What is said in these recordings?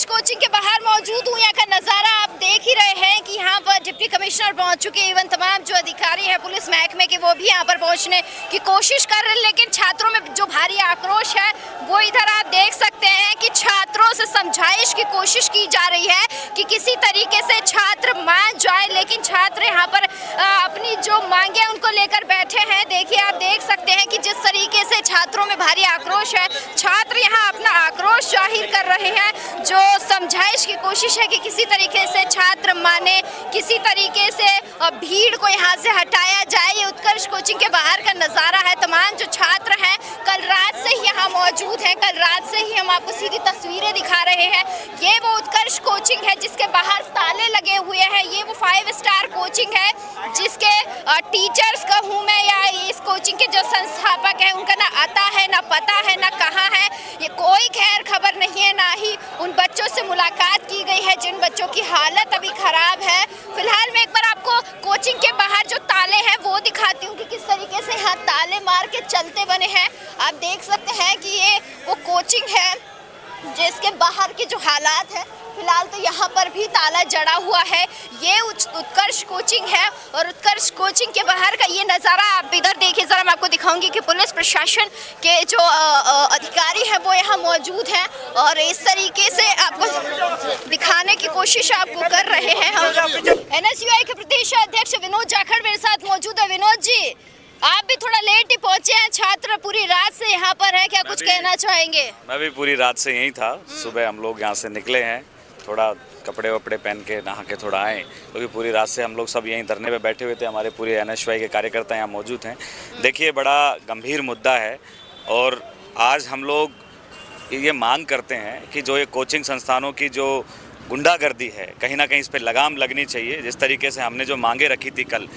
उत्कर्ष coaching के बाहर मौजूद हूँ। यहाँ का नज़ारा आप देख ही रहे हैं कि यहाँ पर डिप्टी कमिश्नर पहुँच चुके हैं। इवन तमाम जो अधिकारी हैं पुलिस महकमे के वो भी यहाँ पर पहुँचने की कोशिश कर रहे हैं, लेकिन छात्रों में जो भारी आक्रोश है वो इधर आप देख सकते हैं कि छात्रों से समझाइश की कोशिश की जा रही है कि किसी तरीके से छात्र मान जाए, लेकिन छात्र यहाँ पर अपनी जो मांगे उनको लेकर बैठे हैं। देखिए, आप देख सकते हैं कि जिस तरीके से छात्रों में भारी आक्रोश है, छात्र यहाँ अपना आक्रोश जाहिर कर रहे हैं। जो समझाइश की कोशिश है कि किसी तरीके से छात्र माने, किसी तरीके से भीड़ को यहाँ से हटाया जाए। ये उत्कर्ष कोचिंग के बाहर का नज़ारा है। तमाम जो छात्र हैं कल रात से ही यहाँ मौजूद हैं। कल रात से ही हम आपको सीधी तस्वीरें दिखा रहे हैं। ये वो उत्कर्ष कोचिंग है जिसके बाहर ताले लगे हुए हैं। ये वो 5 स्टार कोचिंग है जिसके टीचर्स कहूँ मैं या इस कोचिंग के जो संस्थापक हैं उनका ना आता है, ना पता है, ना कहाँ है, ये कोई खैर खबर नहीं है। ना ही उन बच्चों से मुलाकात की गई है जिन बच्चों की हालत अभी खराब है। फिलहाल मैं एक बार आपको कोचिंग के बाहर जो ताले हैं वो दिखाती हूँ कि किस तरीके से यहाँ ताले मार के चलते बने हैं। आप देख सकते हैं कि ये वो कोचिंग है जिसके बाहर के जो हालात है, फिलहाल तो यहाँ पर भी ताला जड़ा हुआ है। ये उत्कर्ष कोचिंग है और उत्कर्ष कोचिंग के बाहर का ये नज़ारा आप इधर देखिए। ज़रा मैं आपको दिखाऊंगी कि पुलिस प्रशासन के जो अधिकारी हैं वो यहाँ मौजूद हैं और इस तरीके से आपको दिखाने की कोशिश आपको कर रहे हैं। NSUI के प्रदेश अध्यक्ष विनोद जाखड़ मेरे साथ मौजूद है। विनोद जी, आप भी थोड़ा लेट ही पहुंचे हैं, छात्र पूरी रात से यहाँ पर है, क्या कुछ कहना चाहेंगे? मैं भी पूरी रात से यहीं था। सुबह हम लोग यहाँ से निकले हैं, थोड़ा कपड़े वपड़े पहन के नहा के थोड़ा आए, क्योंकि पूरी रात से हम लोग सब यहीं धरने पे बैठे हुए थे। हमारे पूरे NSUI के कार्यकर्ता यहाँ मौजूद हैं। देखिए, बड़ा गंभीर मुद्दा है और आज हम लोग ये मांग करते हैं कि जो ये कोचिंग संस्थानों की जो गुंडागर्दी है, कहीं ना कहीं इस पर लगाम लगनी चाहिए। जिस तरीके से हमने जो मांगे रखी थी कल,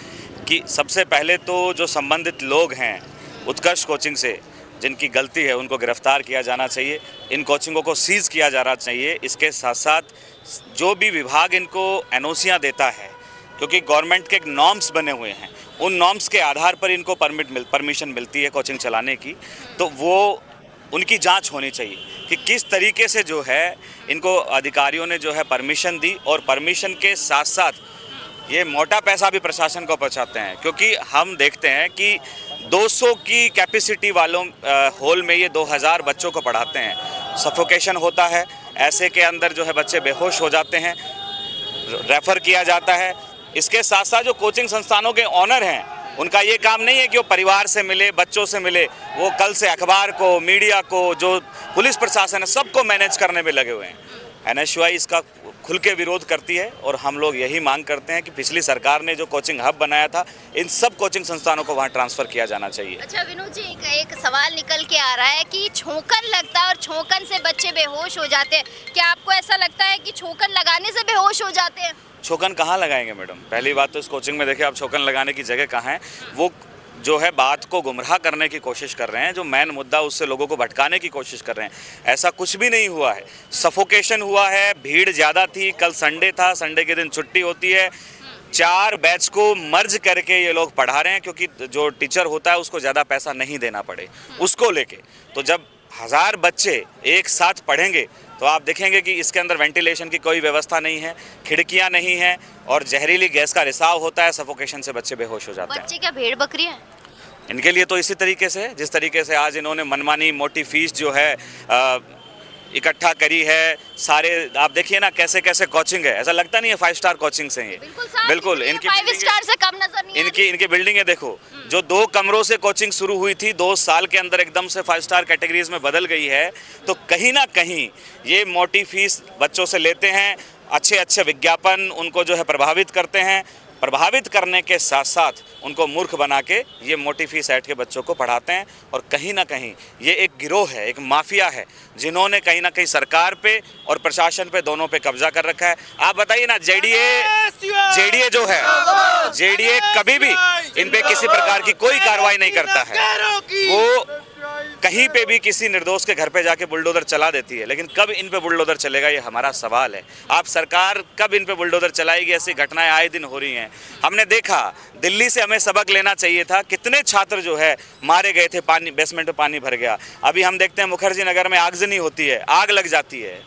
कि सबसे पहले तो जो संबंधित लोग हैं उत्कर्ष कोचिंग से जिनकी गलती है उनको गिरफ्तार किया जाना चाहिए, इन कोचिंगों को सीज़ किया जाना चाहिए। इसके साथ साथ जो भी विभाग इनको एनओसियाँ देता है, क्योंकि गवर्नमेंट के एक नॉर्म्स बने हुए हैं, उन नॉर्म्स के आधार पर इनको परमिशन मिलती है कोचिंग चलाने की, तो वो उनकी जांच होनी चाहिए कि किस तरीके से जो है इनको अधिकारियों ने जो है परमिशन दी, और परमिशन के साथ साथ ये मोटा पैसा भी प्रशासन को पहुंचाते हैं। क्योंकि हम देखते हैं कि 200 की कैपेसिटी वालों हॉल में ये 2000 बच्चों को पढ़ाते हैं। सफोकेशन होता है, ऐसे के अंदर जो है बच्चे बेहोश हो जाते हैं, रेफ़र किया जाता है। इसके साथ साथ जो कोचिंग संस्थानों के ऑनर हैं उनका ये काम नहीं है कि वो परिवार से मिले, बच्चों से मिले, वो कल से अखबार को, मीडिया को, जो पुलिस प्रशासन है, सबको मैनेज करने में लगे हुए हैं। NSUI इसका खुल के विरोध करती है और हम लोग यही मांग करते हैं कि पिछली सरकार ने जो कोचिंग हब बनाया था, इन सब कोचिंग संस्थानों को वहाँ ट्रांसफ़र किया जाना चाहिए। अच्छा विनोद जी, एक सवाल निकल के आ रहा है कि छौंकन लगता है और छौंकन से बच्चे बेहोश हो जाते हैं। क्या आपको ऐसा लगता है कि छौंकन लगाने से बेहोश हो जाते हैं? छौंकन कहाँ लगाएंगे मैडम? पहली बात तो इस कोचिंग में देखिए आप, छौंकन लगाने की जगह कहाँ है? वो जो है बात को गुमराह करने की कोशिश कर रहे हैं, जो मेन मुद्दा उससे लोगों को भटकाने की कोशिश कर रहे हैं। ऐसा कुछ भी नहीं हुआ है। सफोकेशन हुआ है, भीड़ ज़्यादा थी, कल संडे था, संडे के दिन छुट्टी होती है। 4 बैच को मर्ज करके ये लोग पढ़ा रहे हैं, क्योंकि जो टीचर होता है उसको ज़्यादा पैसा नहीं देना पड़े, उसको लेके। तो जब 1000 बच्चे एक साथ पढ़ेंगे तो आप देखेंगे कि इसके अंदर वेंटिलेशन की कोई व्यवस्था नहीं है, खिड़कियां नहीं हैं और जहरीली गैस का रिसाव होता है। सफोकेशन से बच्चे बेहोश हो जाते हैं। बच्चे क्या भेड़ बकरी हैं? इनके लिए तो इसी तरीके से, जिस तरीके से आज इन्होंने मनमानी मोटी फीस जो है इकट्ठा करी है, सारे आप देखिए ना कैसे कैसे कोचिंग है, ऐसा लगता नहीं है 5 स्टार कोचिंग से ये। बिल्कुल इनकी 5 स्टार से कम नजर नहीं इनकी बिल्डिंग है। देखो, जो 2 कमरों से कोचिंग शुरू हुई थी, 2 साल के अंदर एकदम से 5 स्टार कैटेगरीज में बदल गई है। तो कहीं ना कहीं ये मोटी फीस बच्चों से लेते हैं, अच्छे अच्छे विज्ञापन उनको जो है प्रभावित करते हैं, प्रभावित करने के साथ साथ उनको मूर्ख बना के ये मोटी फीस ऐड के बच्चों को पढ़ाते हैं। और कहीं ना कहीं ये एक गिरोह है, एक माफिया है, जिन्होंने कहीं ना कहीं सरकार पे और प्रशासन पे, दोनों पे कब्जा कर रखा है। आप बताइए ना, जेडीए जो है, जेडीए कभी भी इन पे किसी प्रकार की कोई कार्रवाई नहीं करता है। वो कहीं पे भी किसी निर्दोष के घर पे जाके बुलडोजर चला देती है, लेकिन कब इन पे बुलडोजर चलेगा ये हमारा सवाल है। आप सरकार कब इन पे बुलडोजर चलाएगी? ऐसी घटनाएं आए दिन हो रही हैं। हमने देखा, दिल्ली से हमें सबक लेना चाहिए था। कितने छात्र जो है मारे गए थे, पानी बेसमेंट में पानी भर गया। अभी हम देखते हैं मुखर्जी नगर में आगजनी होती है, आग लग जाती है।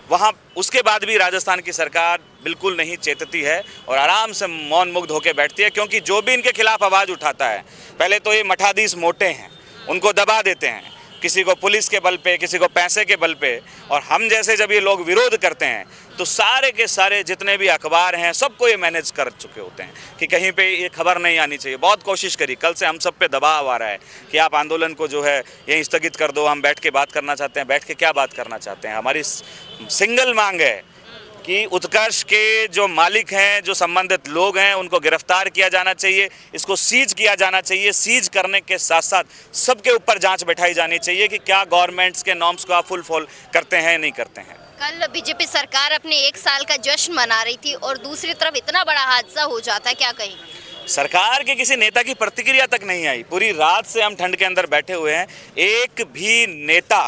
वहाँ उसके बाद भी राजस्थान की सरकार बिल्कुल नहीं चेतती है और आराम से मौन मुग्ध होकर बैठती है, क्योंकि जो भी इनके खिलाफ आवाज़ उठाता है, पहले तो ये मठाधीश मोटे हैं, उनको दबा देते हैं, किसी को पुलिस के बल पे, किसी को पैसे के बल पे, और हम जैसे जब ये लोग विरोध करते हैं तो सारे के सारे जितने भी अखबार हैं सबको ये मैनेज कर चुके होते हैं कि कहीं पे ये खबर नहीं आनी चाहिए। बहुत कोशिश करी, कल से हम सब पे दबाव आ रहा है कि आप आंदोलन को जो है यहीं स्थगित कर दो, हम बैठ के बात करना चाहते हैं। बैठ के क्या बात करना चाहते हैं? हमारी सिंगल मांग है कि उत्कर्ष के जो मालिक हैं, जो संबंधित लोग हैं, उनको गिरफ्तार किया जाना चाहिए, इसको सीज किया जाना चाहिए। सीज करने के साथ साथ सबके ऊपर जांच बैठाई जानी चाहिए कि क्या गवर्नमेंट्स के नॉर्म्स को आप फुल फॉलो करते हैं नहीं करते हैं। कल बीजेपी सरकार अपने 1 साल का जश्न मना रही थी और दूसरी तरफ इतना बड़ा हादसा हो जाता है, क्या कहेंगे? सरकार के किसी नेता की प्रतिक्रिया तक नहीं आई। पूरी रात से हम ठंड के अंदर बैठे हुए हैं, एक भी नेता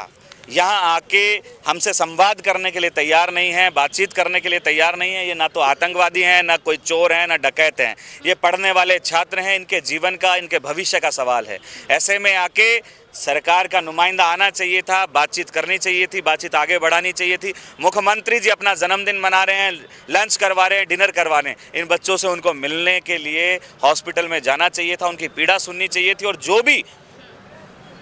यहाँ आके हमसे संवाद करने के लिए तैयार नहीं है, बातचीत करने के लिए तैयार नहीं है। ये ना तो आतंकवादी हैं, ना कोई चोर हैं, ना डकैत हैं, ये पढ़ने वाले छात्र हैं। इनके जीवन का, इनके भविष्य का सवाल है। ऐसे में आके सरकार का नुमाइंदा आना चाहिए था, बातचीत करनी चाहिए थी, बातचीत आगे बढ़ानी चाहिए थी। मुख्यमंत्री जी अपना जन्मदिन मना रहे हैं, लंच करवा रहे हैं, डिनर करवा रहे हैं। इन बच्चों से उनको मिलने के लिए हॉस्पिटल में जाना चाहिए था, उनकी पीड़ा सुननी चाहिए थी, और जो भी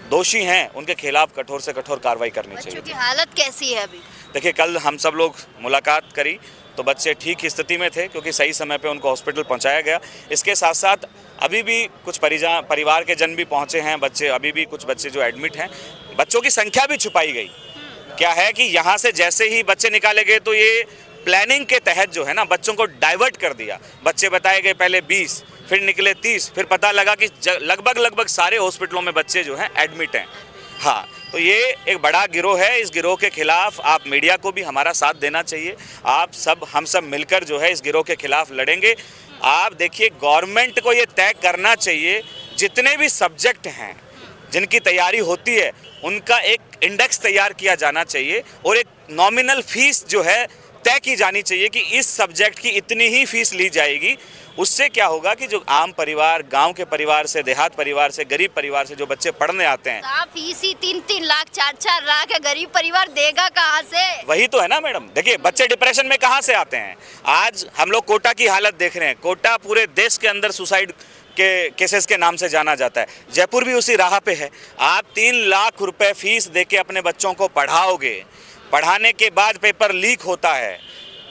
दोषी हैं उनके खिलाफ कठोर से कठोर कार्रवाई करनी चाहिए। बच्चों की हालत कैसी है अभी? देखिए, कल हम सब लोग मुलाकात करी तो बच्चे ठीक स्थिति में थे, क्योंकि सही समय पे उनको हॉस्पिटल पहुंचाया गया। इसके साथ साथ अभी भी कुछ परिवार के जन भी पहुंचे हैं, बच्चे अभी भी कुछ बच्चे जो एडमिट हैं। बच्चों की संख्या भी छुपाई गई। क्या है कि यहाँ से जैसे ही बच्चे निकाले गए तो ये प्लानिंग के तहत जो है ना, बच्चों को डाइवर्ट कर दिया। बच्चे बताए गए पहले 20, फिर निकले 30, फिर पता लगा कि लगभग सारे हॉस्पिटलों में बच्चे जो हैं एडमिट हैं। हाँ, तो ये एक बड़ा गिरोह है। इस गिरोह के खिलाफ आप मीडिया को भी हमारा साथ देना चाहिए। हम सब मिलकर जो है इस गिरोह के खिलाफ लड़ेंगे। आप देखिए, गवर्नमेंट को ये तय करना चाहिए, जितने भी सब्जेक्ट हैं जिनकी तैयारी होती है उनका एक इंडेक्स तैयार किया जाना चाहिए, और एक नॉमिनल फीस जो है तय की जानी चाहिए कि इस सब्जेक्ट की इतनी ही फीस ली जाएगी। उससे क्या होगा कि जो आम परिवार, गांव के परिवार से, देहात परिवार से, गरीब परिवार से जो बच्चे पढ़ने आते हैं, फीस ही 3-3 लाख 4-4 लाख है, गरीब परिवार देगा कहाँ से? वही तो है ना मैडम। देखिए, बच्चे डिप्रेशन में कहाँ से आते हैं? आज हम लोग कोटा की हालत देख रहे हैं। कोटा पूरे देश के अंदर सुसाइड के केसेस के नाम से जाना जाता है। जयपुर भी उसी राह पे है। आप 3 लाख रुपए फीस देके अपने बच्चों को पढ़ाओगे, पढ़ाने के बाद पेपर लीक होता है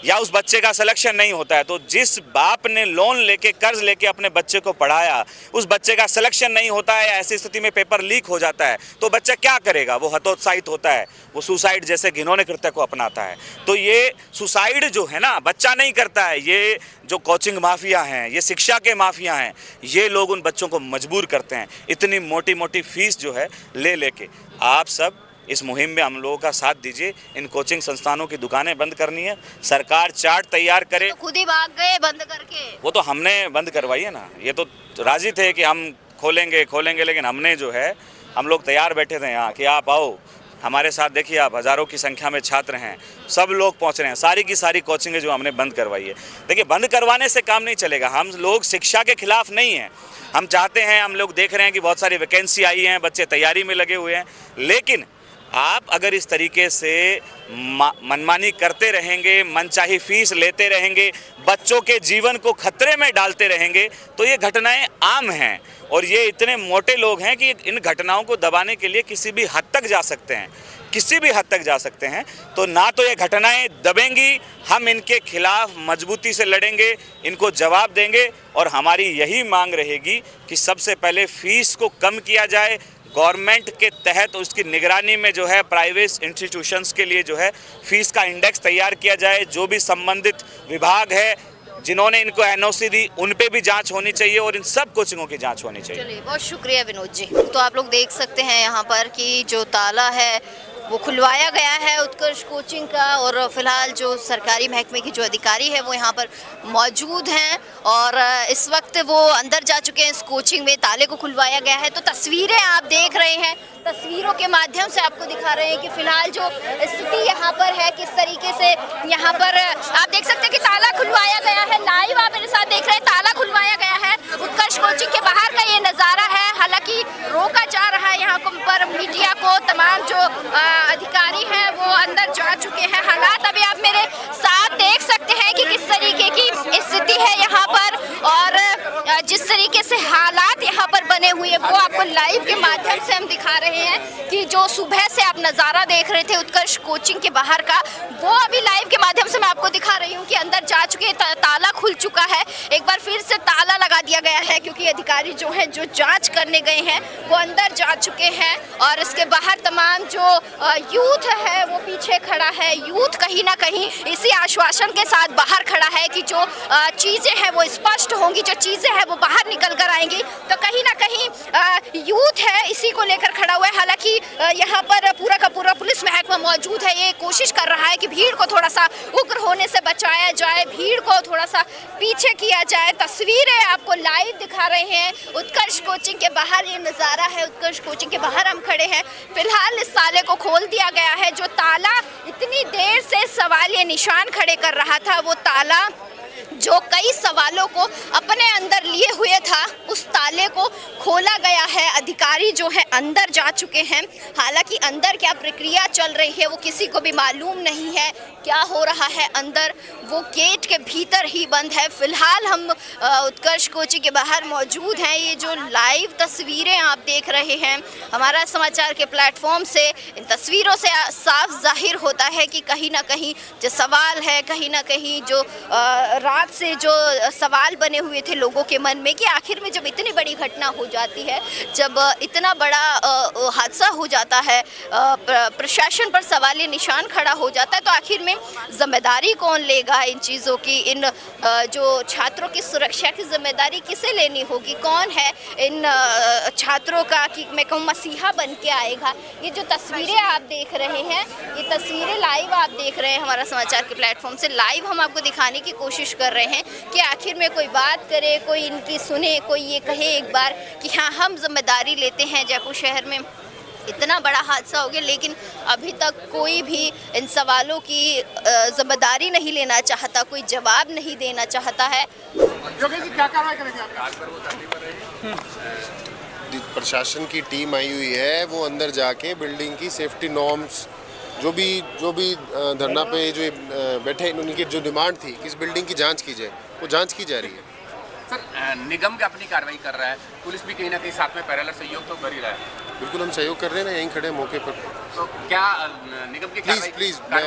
या उस बच्चे का सिलेक्शन नहीं होता है, तो जिस बाप ने लोन लेके, कर्ज लेके अपने बच्चे को पढ़ाया, उस बच्चे का सिलेक्शन नहीं होता है, ऐसी स्थिति में पेपर लीक हो जाता है, तो बच्चा क्या करेगा? वो हतोत्साहित होता है, वो सुसाइड जैसे घिनौने कृत्य को अपनाता है। तो ये सुसाइड जो है ना, बच्चा नहीं करता है। ये जो कोचिंग माफिया हैं, ये शिक्षा के माफिया हैं, ये लोग उन बच्चों को मजबूर करते हैं इतनी मोटी मोटी फीस जो है ले लेके। आप सब इस मुहिम में हम लोगों का साथ दीजिए। इन कोचिंग संस्थानों की दुकानें बंद करनी है, सरकार चार्ट तैयार करे। तो खुद ही भाग गए बंद करके। वो तो हमने बंद करवाई है ना। ये तो राजी थे कि हम खोलेंगे, लेकिन हमने जो है, हम लोग तैयार बैठे थे यहाँ कि आप आओ हमारे साथ। देखिए, आप हज़ारों की संख्या में छात्र हैं, सब लोग पहुँच रहे हैं। सारी की सारी कोचिंगें जो हमने बंद करवाई है। देखिए, बंद करवाने से काम नहीं चलेगा। हम लोग शिक्षा के खिलाफ नहीं हैं। हम चाहते हैं, हम लोग देख रहे हैं कि बहुत सारी वैकेंसी आई हैं, बच्चे तैयारी में लगे हुए हैं, लेकिन आप अगर इस तरीके से मनमानी करते रहेंगे, मनचाही फीस लेते रहेंगे, बच्चों के जीवन को खतरे में डालते रहेंगे, तो ये घटनाएं आम हैं। और ये इतने मोटे लोग हैं कि इन घटनाओं को दबाने के लिए किसी भी हद तक जा सकते हैं, किसी भी हद तक जा सकते हैं। तो ना तो ये घटनाएं दबेंगी, हम इनके खिलाफ मजबूती से लड़ेंगे, इनको जवाब देंगे। और हमारी यही मांग रहेगी कि सबसे पहले फीस को कम किया जाए। गवर्नमेंट के तहत उसकी निगरानी में जो है प्राइवेट इंस्टीट्यूशंस के लिए जो है फीस का इंडेक्स तैयार किया जाए। जो भी संबंधित विभाग है जिन्होंने इनको एनओसी दी, उन पे भी जांच होनी चाहिए और इन सब कोचिंगों की जांच होनी चाहिए। चलिए, बहुत शुक्रिया विनोद जी। तो आप लोग देख सकते हैं यहाँ पर कि जो ताला है वो खुलवाया गया है उत्कर्ष कोचिंग का, और फिलहाल जो सरकारी महकमे की जो अधिकारी है वो यहाँ पर मौजूद हैं और इस वक्त वो अंदर जा चुके हैं इस कोचिंग में। ताले को खुलवाया गया है। तो तस्वीरें आप देख रहे हैं, तस्वीरों के माध्यम से आपको दिखा रहे हैं कि फिलहाल जो स्थिति यहाँ पर है, किस तरीके से यहाँ पर आप देख सकते हैं कि ताला खुलवाया गया है। लाइव आप मेरे साथ देख रहे हैं, ताला खुलवाया गया है। उत्कर्ष कोचिंग के बाहर का ये नज़ारा है। हालांकि रोका जा रहा है यहाँ पर मीडिया को, तमाम जो अधिकारी हैं वो अंदर जा चुके हैं। हालात अभी आप मेरे साथ देख सकते हैं कि किस तरीके की स्थिति है यहाँ पर, और जिस तरीके से हालात यहाँ पर बने हुए हैं वो आपको लाइव के माध्यम से हम दिखा रहे हैं कि जो सुबह से आप नज़ारा देख रहे थे उत्कर्ष कोचिंग के बाहर का, वो अभी लाइव के माध्यम से मैं आपको दिखा रही हूँ कि अंदर जा चुके हैं। ताला खुल चुका है, एक बार फिर से ताला लगा दिया गया है क्योंकि अधिकारी जो है जो जांच करने गए हैं वो अंदर जा चुके हैं। और इसके बाहर तमाम जो यूथ है वो पीछे खड़ा है। यूथ कहीं ना कहीं इसी आश्वासन के साथ बाहर खड़ा है कि जो चीज़ें हैं वो स्पष्ट होंगी, जो चीज़ें हैं वो बाहर निकल कर आएंगी। तो कहीं ना कहीं यूथ है इसी को लेकर खड़ा हुआ है। हालांकि यहाँ पर पूरा का पूरा पुलिस महकमा मौजूद है, ये कोशिश कर रहा है कि भीड़ को थोड़ा सा उग्र होने से बचाया जाए, भीड़ को थोड़ा सा पीछे किया जाए। तस्वीरें आपको लाइव दिखा रहे हैं उत्कर्ष कोचिंग के बाहर, ये नज़ारा है उत्कर्ष कोचिंग के बाहर हम खड़े हैं। फिलहाल इस ताले को खोल दिया गया है। जो ताला इतनी देर से सवालिया निशान खड़े कर रहा था, वो ताला जो कई सवालों को अपने अंदर लिए हुए था, उस ताले को खोला गया है। अधिकारी जो है अंदर जा चुके हैं। हालांकि अंदर क्या प्रक्रिया चल रही है वो किसी को भी मालूम नहीं है, क्या हो रहा है अंदर, वो गेट के भीतर ही बंद है। फिलहाल हम उत्कर्ष कोचिंग के बाहर मौजूद हैं। ये जो लाइव तस्वीरें आप देख रहे हैं हमारा समाचार के प्लेटफॉर्म से, इन तस्वीरों से साफ जाहिर होता है कि कहीं ना कहीं जो सवाल है, कहीं ना कहीं जो रात से जो सवाल बने हुए थे लोगों के मन में कि आखिर में जब इतनी बड़ी घटना हो जाती है, जब इतना बड़ा हादसा हो जाता है, प्रशासन पर सवालिया निशान खड़ा हो जाता है, तो आखिर में जिम्मेदारी कौन लेगा इन चीज़ों की? इन जो छात्रों की सुरक्षा की जिम्मेदारी किसे लेनी होगी? कौन है इन छात्रों का कि मैं कहूँ मसीहा बन के आएगा? ये जो तस्वीरें आप देख रहे हैं, ये तस्वीरें लाइव आप देख रहे हैं हमारा समाचार के प्लेटफॉर्म से। लाइव हम आपको दिखाने की कोशिश कर रहे हैं कि आखिर में कोई बात करे, कोई इनकी सुने, कोई ये कहे एक बार कि हाँ हम जिम्मेदारी लेते हैं। जयपुर शहर में इतना बड़ा हादसा हो गया लेकिन अभी तक कोई भी इन सवालों की जिम्मेदारी नहीं लेना चाहता, कोई जवाब नहीं देना चाहता है। क्या कार्रवाई करेंगे आप? प्रशासन की टीम आई हुई है, वो अंदर जाके बिल्डिंग की सेफ्टी नॉर्म्स जो भी धरना पे जो बैठे उनकी जो डिमांड थी कि इस बिल्डिंग की जांच की जाए, वो जांच की जा रही है। सर निगम का अपनी कार्रवाई कर रहा है, पुलिस भी कहीं ना कहीं साथ में पैरेलल सहयोग तो कर ही रहा है। बिल्कुल हम सहयोग कर रहे हैं ना, यहीं खड़े हैं मौके पर। तो क्या निगम की प्लीज मैं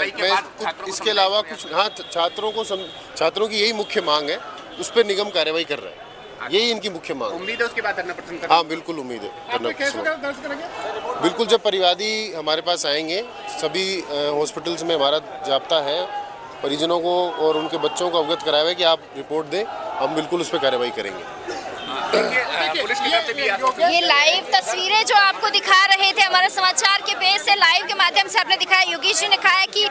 इसके अलावा कुछ, हाँ छात्रों की यही मुख्य मांग है, उस पर निगम कार्रवाई कर रहा है, यही इनकी मुख्य मांग। उम्मीद है उसके बाद धरना प्रदर्शन करना? हाँ बिल्कुल उम्मीद है। बिल्कुल जब परिवादी हमारे पास आएंगे, सभी हॉस्पिटल्स में हमारा जाब्ता है, परिजनों को और उनके बच्चों को अवगत कराया है कि आप रिपोर्ट दें, हम बिल्कुल उस पर कार्रवाई करेंगे। पुलिस की तरफ से भी ये लाइव तस्वीरें जो आपको दिखा रहे थे हमारे समाचार के बेस से, लाइव के माध्यम से आपने दिखाया, योगेश जी ने कहा है कि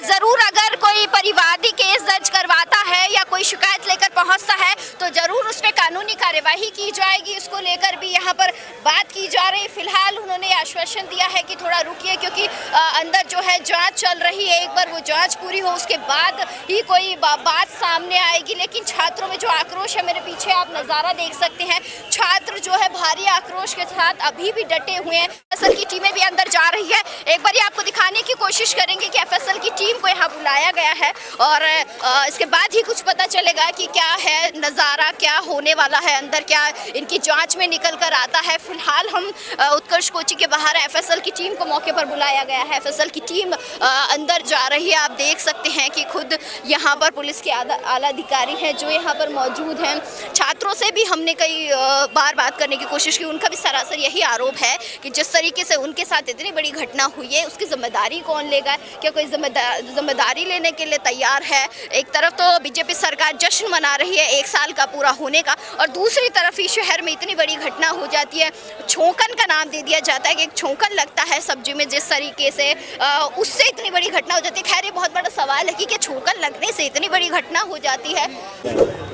जरूर अगर कोई परिवादी केस दर्ज करवाता है या कोई शिकायत लेकर पहुंचता है तो जरूर उस पर कानूनी कार्यवाही की जाएगी। इसको लेकर भी यहाँ पर बात की जा रही है। फिलहाल उन्होंने आश्वासन दिया है कि थोड़ा रुकिए क्योंकि अंदर जो है जाँच चल रही है, एक बार वो जाँच पूरी हो उसके बाद ही कोई बात सामने आएगी। लेकिन छात्रों में जो आक्रोश है, मेरे पीछे आप नज़ारा देख सकते हैं, छात्र जो है भारी आक्रोश के साथ अभी भी डटे हुए हैं। एफएसएल की टीमें भी अंदर जा रही है। एक बार ये आपको दिखाने की कोशिश करेंगे कि एफएसएल की टीम को यहाँ बुलाया गया है और इसके बाद ही कुछ पता चलेगा कि क्या है नज़ारा, क्या होने वाला है अंदर, क्या इनकी जांच में निकल कर आता है। फिलहाल हम उत्कर्ष कोचिंग के बाहर एफएसएल की टीम को मौके पर बुलाया गया है। एफएसएल की टीम अंदर जा रही है। आप देख सकते हैं कि खुद यहाँ पर पुलिस के आला अधिकारी हैं जो यहाँ पर मौजूद हैं। छात्रों से भी हमने कई बार बात करने की कोशिश की, उनका भी सरासर यही आरोप है कि जिस तरीके से उनके साथ इतनी बड़ी घटना हुई है उसकी जिम्मेदारी कौन लेगा, क्या कोई जिम्मेदारी लेने के लिए तैयार है। एक तरफ तो बीजेपी सरकार जश्न मना रही है 1 साल का पूरा होने का, और दूसरी तरफ ही शहर में इतनी बड़ी घटना हो जाती है। छोंकन का नाम दे दिया जाता है कि एक छोंकन लगता है सब्जी में, जिस तरीके से उससे इतनी बड़ी घटना हो जाती है। खैर ये बहुत बड़ा सवाल है कि छोंकन लगने से इतनी बड़ी घटना हो जाती है।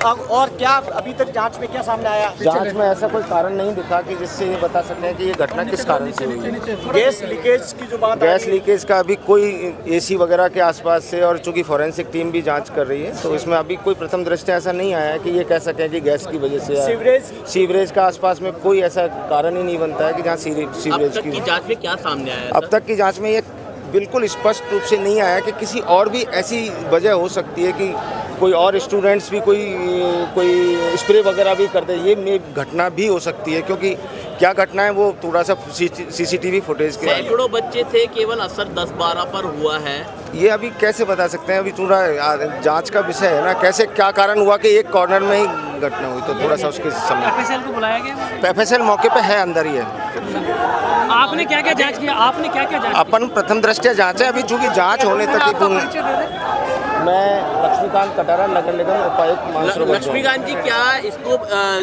और क्या अभी तक जांच में क्या सामने आया? जांच में ऐसा कोई कारण नहीं दिखा कि जिससे ये बता सकते हैं कि ये घटना किस कारण से हुई है। गैस लीकेज की जो बात, गैस लीकेज का अभी कोई एसी वगैरह के आसपास से, और चूंकि फॉरेंसिक टीम भी जांच कर रही है तो इसमें अभी कोई प्रथम दृष्टया ऐसा नहीं आया है कि ये कह सकें कि गैस की वजह से। सीवरेज का आसपास में कोई ऐसा कारण ही नहीं बनता है कि जहाँ सीवरेज की जांच में क्या सामने आया? अब तक की जांच में ये बिल्कुल स्पष्ट रूप से नहीं आया कि किसी और भी ऐसी वजह हो सकती है कि कोई और स्टूडेंट्स भी कोई स्प्रे वगैरह भी कर दे। ये घटना भी हो सकती है, क्योंकि क्या घटना है वो थोड़ा सा सीसीटीवी फुटेज के सैकड़ों बच्चे थे, केवल असर 10-12 पर हुआ है। ये अभी कैसे बता सकते हैं, अभी थोड़ा जांच का विषय है ना, कैसे क्या कारण हुआ कि एक कॉर्नर में ही घटना हुई, तो थोड़ा सा उसके समय FSL को बुलाया गया? FSL मौके पे है, अंदर ही है। आपने क्या क्या जांच किया? आपने क्या क्या जांच अपन प्रथम दृष्टया जांच है, अभी चूंकि जांच होने तक मैं लक्ष्मीकांत कटारा, नगर निगम उपायुक्त मानसरोवर। लक्ष्मीकांत जी, क्या इसको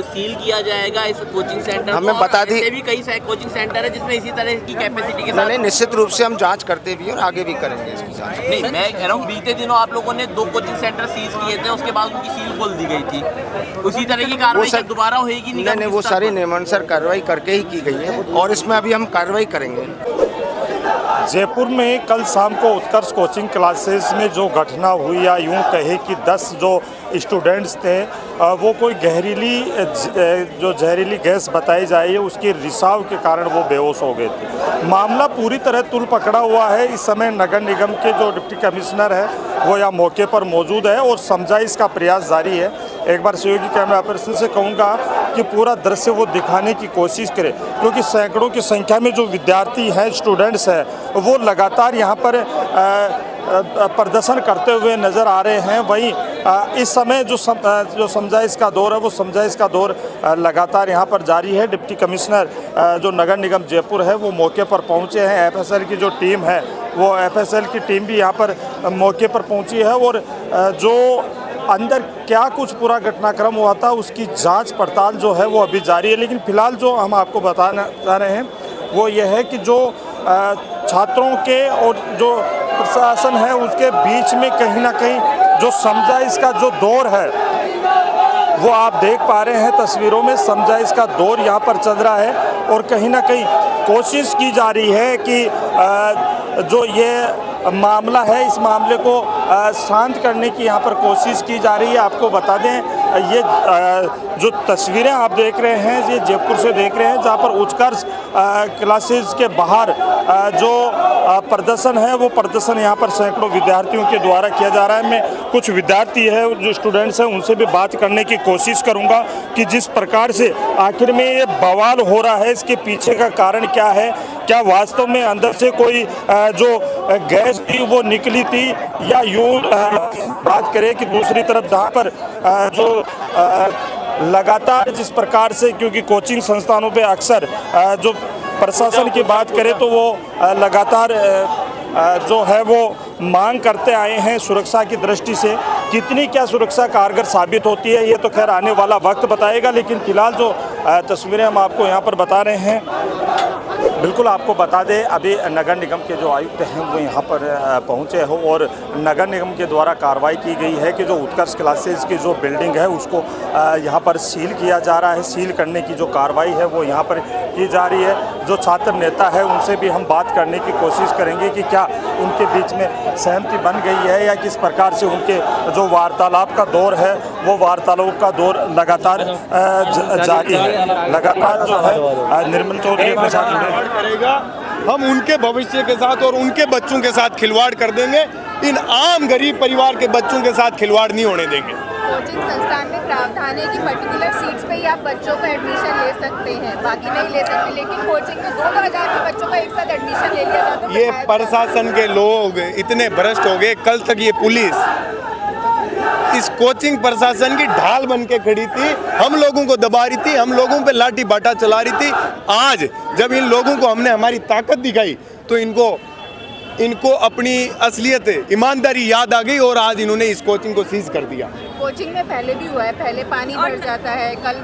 सील किया जाएगा इस कोचिंग सेंटर? हमें बता दी, भी कई कोचिंग सेंटर है जिसमें इसी तरह की कैपेसिटी के साथ। नहीं, निश्चित रूप से हम जांच करते भी और आगे भी करेंगे इसकी जांच। नहीं, मैं कह रहा हूँ बीते दिनों आप लोगों ने 2 कोचिंग सेंटर सीज किए थे, उसके बाद उनकी सील खोल दी गई थी। उसी तरह की कार्रवाई दोबारा होगी? नहीं, वो सारी नियमानुसार कार्रवाई करके ही की गई है और इसमें अभी हम कार्रवाई करेंगे। जयपुर में कल शाम को उत्कर्ष कोचिंग क्लासेस में जो घटना हुई, या यूं कहे कि 10 जो स्टूडेंट्स थे वो कोई जहरीली गैस बताई जा रही है, उसकी रिसाव के कारण वो बेहोश हो गए थे। मामला पूरी तरह तुल पकड़ा हुआ है। इस समय नगर निगम के जो डिप्टी कमिश्नर है वो यहाँ मौके पर मौजूद है और समझाइश का प्रयास जारी है। एक बार सहयोगी कैमरा पर्सन से कहूँगा कि पूरा दृश्य वो दिखाने की कोशिश करे, क्योंकि सैकड़ों की संख्या में जो विद्यार्थी हैं, स्टूडेंट्स हैं, वो लगातार यहाँ पर प्रदर्शन करते हुए नज़र आ रहे हैं। वहीं इस समय जो समझाइश का दौर है, वो समझाइश का दौर लगातार यहाँ पर जारी है। डिप्टी कमिश्नर जो नगर निगम जयपुर है वो मौके पर पहुँचे हैं। FSL की जो टीम है वो FSL की टीम भी यहाँ पर मौके पर पहुँची है और जो अंदर क्या कुछ पूरा घटनाक्रम हुआ था उसकी जांच पड़ताल जो है वो अभी जारी है। लेकिन फिलहाल जो हम आपको बताना चाह रहे हैं वो ये है कि जो छात्रों के और जो प्रशासन है उसके बीच में कहीं ना कहीं जो समझाइश का जो दौर है वो आप देख पा रहे हैं तस्वीरों में। समझाइश का दौर यहाँ पर चल रहा है और कहीं ना कहीं कोशिश की जा रही है कि जो ये मामला है, इस मामले को शांत करने की यहाँ पर कोशिश की जा रही है। आपको बता दें, ये जो तस्वीरें आप देख रहे हैं ये जयपुर से देख रहे हैं, जहाँ पर उत्कर्ष क्लासेस के बाहर जो प्रदर्शन है वो प्रदर्शन यहाँ पर सैकड़ों विद्यार्थियों के द्वारा किया जा रहा है। मैं कुछ विद्यार्थी है, जो स्टूडेंट्स हैं, उनसे भी बात करने की कोशिश करूँगा कि जिस प्रकार से आखिर में ये बवाल हो रहा है, इसके पीछे का कारण क्या है, क्या वास्तव में अंदर से कोई जो गैस थी वो निकली थी, या यूँ बात करें कि दूसरी तरफ जहाँ पर जो लगातार जिस प्रकार से, क्योंकि कोचिंग संस्थानों पे अक्सर जो प्रशासन की बात करें तो वो लगातार जो है वो मांग करते आए हैं सुरक्षा की दृष्टि से। कितनी क्या सुरक्षा कारगर साबित होती है ये तो खैर आने वाला वक्त बताएगा। लेकिन फिलहाल जो तस्वीरें हम आपको यहाँ पर बता रहे हैं, बिल्कुल आपको बता दें, अभी नगर निगम के जो आयुक्त हैं वो यहाँ पर पहुँचे हो और नगर निगम के द्वारा कार्रवाई की गई है कि जो उत्कर्ष क्लासेस की जो बिल्डिंग है उसको यहाँ पर सील किया जा रहा है। सील करने की जो कार्रवाई है वो यहाँ पर की जा रही है। जो छात्र नेता है उनसे भी हम बात करने की कोशिश करेंगे कि क्या उनके बीच में सहमति बन गई है या किस प्रकार से उनके जो वार्तालाप का दौर है वो वार्तालाप का दौर लगातार जारी है। लगातार जो है निर्मल चौधरी अपने साथ जुड़े करेगा, हम उनके भविष्य के साथ और उनके बच्चों के साथ खिलवाड़ कर देंगे। इन आम गरीब परिवार के बच्चों के साथ खिलवाड़ नहीं होने देंगे। कोचिंग संस्थान में प्रावधान है कि पर्टिकुलर सीट्स पे ही आप बच्चों का एडमिशन ले सकते हैं, बाकी नहीं ले सकते। लेकिन कोचिंग में 2,000 के बच्चों का एक साथ एडमिशन ले लिया जाता है। ये प्रशासन के लोग इतने भ्रष्ट हो गए। कल तक ये पुलिस इस कोचिंग प्रशासन की ढाल बन के खड़ी थी, हम लोगों को दबा रही थी, हम लोगों पे लाठी बाटा चला रही थी। आज जब इन लोगों को हमने हमारी ताकत दिखाई तो इनको अपनी असलियत, ईमानदारी याद आ गई और आज इन्होंने इस कोचिंग को सीज कर दिया। कोचिंग में पहले भी हुआ है, पहले पानी भर जाता है, कल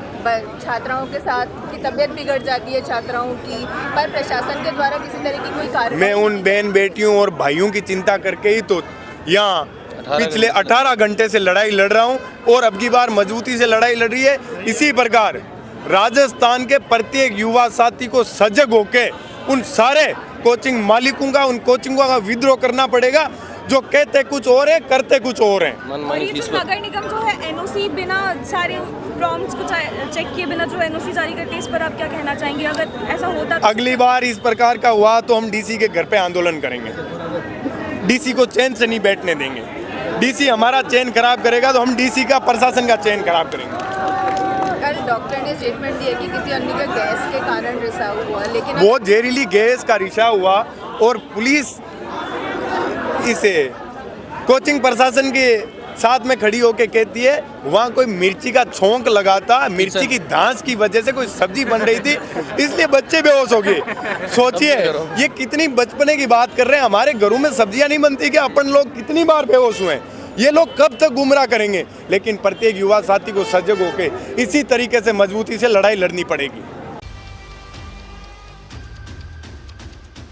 छात्राओं के साथ की तबीयत बिगड़ जाती है छात्राओं की, पर प्रशासन के द्वारा किसी तरह की कोई कार्रवाई। मैं उन बहन बेटियों और भाइयों की चिंता करके ही तो यहाँ पिछले 18 घंटे से लड़ाई लड़ रहा हूँ और अब की बार मजबूती से लड़ाई लड़ रही है। इसी प्रकार राजस्थान के प्रत्येक युवा साथी को सजग होके उन सारे कोचिंग मालिकों का, उन कोचिंगों का विद्रोह करना पड़ेगा जो कहते कुछ और है, करते कुछ और हैं। और ये जो नगर निगम जो है एनओसी बिना सारे प्रॉम्प्ट्स को चेक किए बिना जो एनओसी जारी करते हैं, इस पर आप क्या कहना चाहेंगे? अगर ऐसा होता तो अगली बार इस प्रकार का हुआ तो हम डीसी के घर पे आंदोलन करेंगे। डीसी को चैन से नहीं बैठने देंगे। डीसी हमारा चैन खराब करेगा तो हम डीसी का, प्रशासन का चैन खराब करेंगे। कल डॉक्टर ने स्टेटमेंट दिया कि किसी अन्य का गैस के कारण रिसाव हुआ, लेकिन वो जहरीली गैस का रिसाव हुआ और पुलिस इसे कोचिंग प्रशासन के साथ में खड़ी होके कहती है वहाँ कोई मिर्ची का छोंक लगाता, मिर्ची की धांस की वजह से कोई सब्जी बन रही थी इसलिए बच्चे बेहोश हो गए। सोचिए ये कितनी बचपने की बात कर रहे हैं। हमारे घरों में सब्जियां नहीं बनती कि अपन लोग कितनी बार बेहोश हुए हैं। ये लोग कब तक गुमराह करेंगे? लेकिन प्रत्येक युवा साथी को सजग होकर इसी तरीके से मजबूती से लड़ाई लड़नी पड़ेगी।